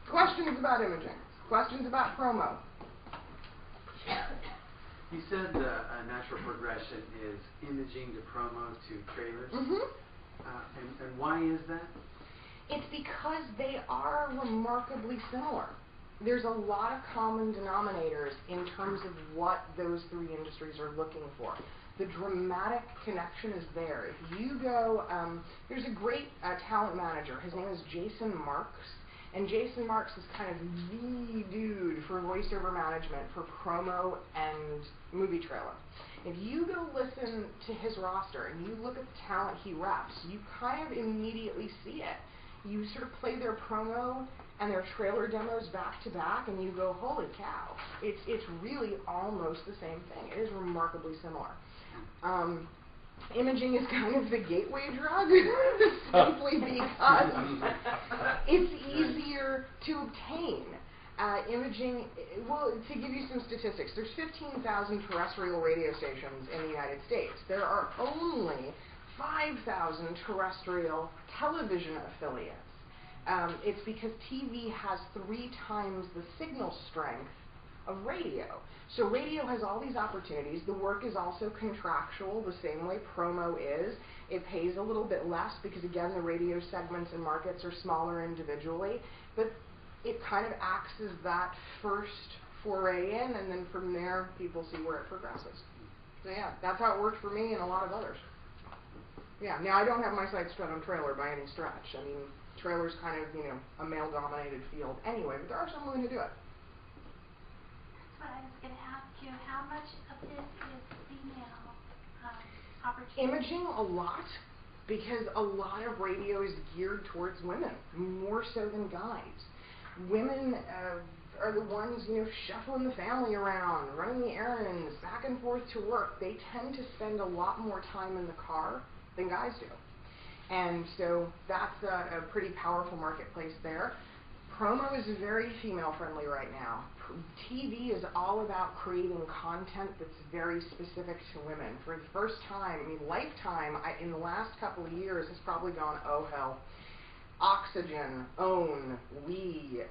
Questions about imaging? Questions about promo? You said a natural progression is imaging to promo to trailers. And why is that? It's because they are remarkably similar. There's a lot of common denominators in terms of what those three industries are looking for. The dramatic connection is there. If you go, there's a great talent manager. His name is Jason Marks. And Jason Marks is kind of the dude for voiceover management for promo and movie trailer. If you go listen to his roster and you look at the talent he reps, you kind of immediately see it. You sort of play their promo and their trailer demos back to back, and you go, holy cow. It's really almost the same thing. It is remarkably similar. Imaging is kind of the gateway drug, simply because it's easier to obtain. Imaging, well, to give you some statistics, there's 15,000 terrestrial radio stations in the United States. There are only 5,000 terrestrial television affiliates. It's because TV has 3 times the signal strength of radio. So radio has all these opportunities. The work is also contractual, the same way promo is. It pays a little bit less because, again, the radio segments and markets are smaller individually. But it kind of acts as that first foray in, and then from there, people see where it progresses. So yeah, that's how it worked for me and a lot of others. Yeah, now I don't have my sights set on trailer by any stretch. I mean, trailer's kind of, a male-dominated field anyway, but there are some willing to do it. That's what I was going to ask you. How much of this is female opportunity? Imaging, a lot, because a lot of radio is geared towards women, more so than guys. Women are the ones, shuffling the family around, running the errands, back and forth to work. They tend to spend a lot more time in the car than guys do. And so that's a pretty powerful marketplace there. Promo is very female-friendly right now. TV is all about creating content that's very specific to women. For the first time, Lifetime, in the last couple of years, has probably gone, oh hell. Oxygen, OWN, We,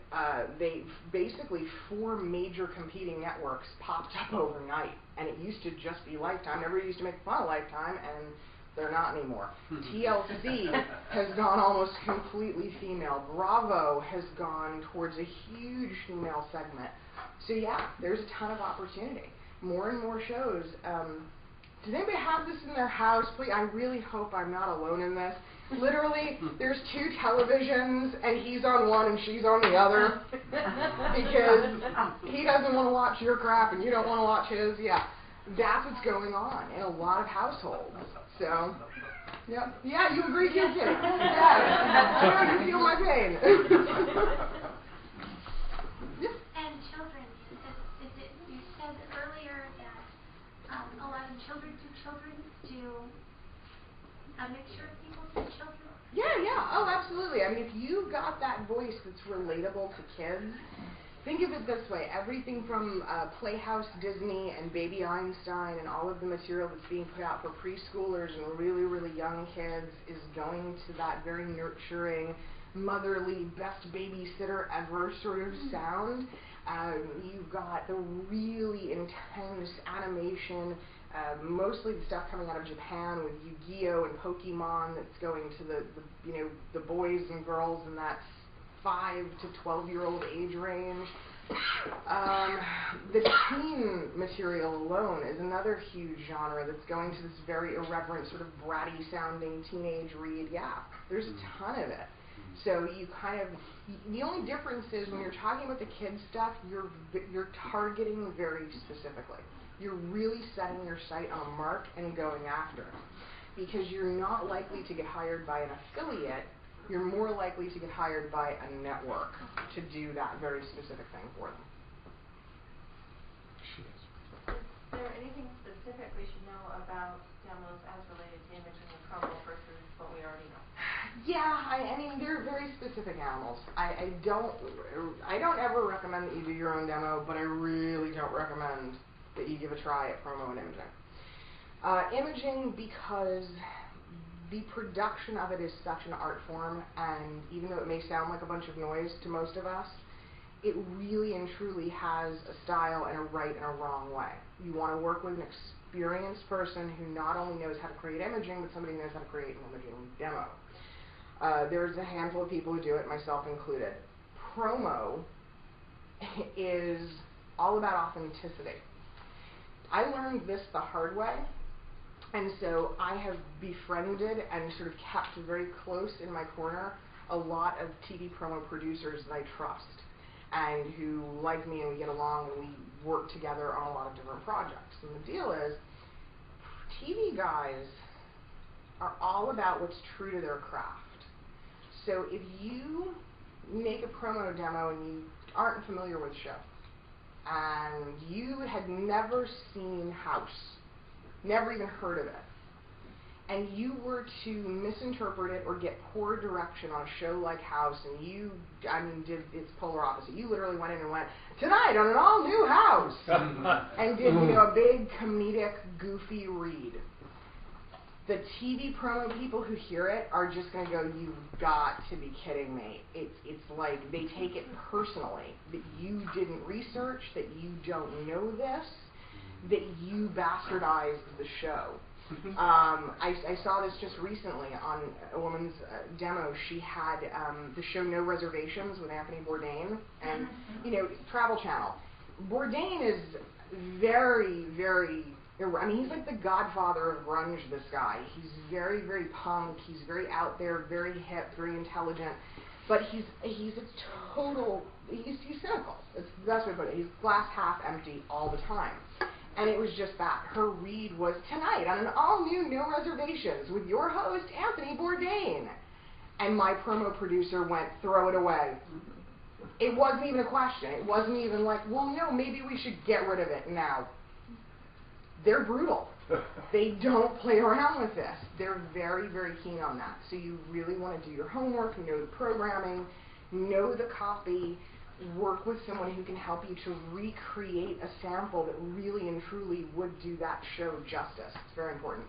they basically 4 major competing networks popped up overnight. And it used to just be Lifetime. Everybody used to make fun of Lifetime, and they're not anymore. TLC has gone almost completely female. Bravo has gone towards a huge female segment. So yeah, there's a ton of opportunity. More and more shows. Does anybody have this in their house? Please, I really hope I'm not alone in this. Literally, there's 2 televisions, and he's on one and she's on the other. Because he doesn't want to watch your crap and you don't want to watch his. Yeah, that's what's going on in a lot of households. So, yeah, you agree, kid? Yeah, I know you feel my pain. Yeah. And children, you said earlier that a lot of children do a mixture of people to children. Yeah, oh, absolutely. If you got that voice that's relatable to kids, think of it this way. Everything from Playhouse Disney and Baby Einstein and all of the material that's being put out for preschoolers and really, really young kids is going to that very nurturing, motherly, best babysitter ever sort of sound. You've got the really intense animation, mostly the stuff coming out of Japan with Yu-Gi-Oh! And Pokemon that's going to the boys and girls in that 5 to 12-year-old age range. The teen material alone is another huge genre that's going to this very irreverent, sort of bratty-sounding teenage read. Yeah, there's a ton of it. So you kind of, the only difference is when you're talking about the kids stuff, you're targeting very specifically. You're really setting your sight on a mark and going after it. Because you're not likely to get hired by an affiliate, you're more likely to get hired by a network to do that very specific thing for them. Is there anything specific we should know about demos as related to imaging and promo versus what we already know? Yeah, they're very specific animals. I don't ever recommend that you do your own demo, but I really don't recommend that you give a try at promo and imaging. Imaging because the production of it is such an art form, and even though it may sound like a bunch of noise to most of us, it really and truly has a style and a right and a wrong way. You want to work with an experienced person who not only knows how to create imaging, but somebody who knows how to create an imaging demo. There's a handful of people who do it, myself included. Promo is all about authenticity. I learned this the hard way, and so I have befriended and sort of kept very close in my corner a lot of TV promo producers that I trust and who like me, and we get along and we work together on a lot of different projects. And the deal is, TV guys are all about what's true to their craft. So if you make a promo demo and you aren't familiar with the show, and you had never seen House, never even heard of it, and you were to misinterpret it or get poor direction on a show like House, and you, did its polar opposite. You literally went in and went, tonight on an all-new House, and did, a big comedic, goofy read. The TV promo people who hear it are just going to go, you've got to be kidding me. It's like they take it personally, that you didn't research, that you don't know this, that you bastardized the show. I saw this just recently on a woman's demo. She had the show No Reservations with Anthony Bourdain, and, Travel Channel. Bourdain is very, very... he's like the godfather of grunge, this guy. He's very, very punk. He's very out there, very hip, very intelligent. But he's a total... He's cynical. That's the best way to put it. He's glass half empty all the time. And it was just that. Her read was, tonight on an all-new No Reservations with your host, Anthony Bourdain. And my promo producer went, throw it away. It wasn't even a question. It wasn't even like, well, no, maybe we should get rid of it now. They're brutal. They don't play around with this. They're very, very keen on that. So you really want to do your homework, know the programming, know the copy, work with someone who can help you to recreate a sample that really and truly would do that show justice. It's very important.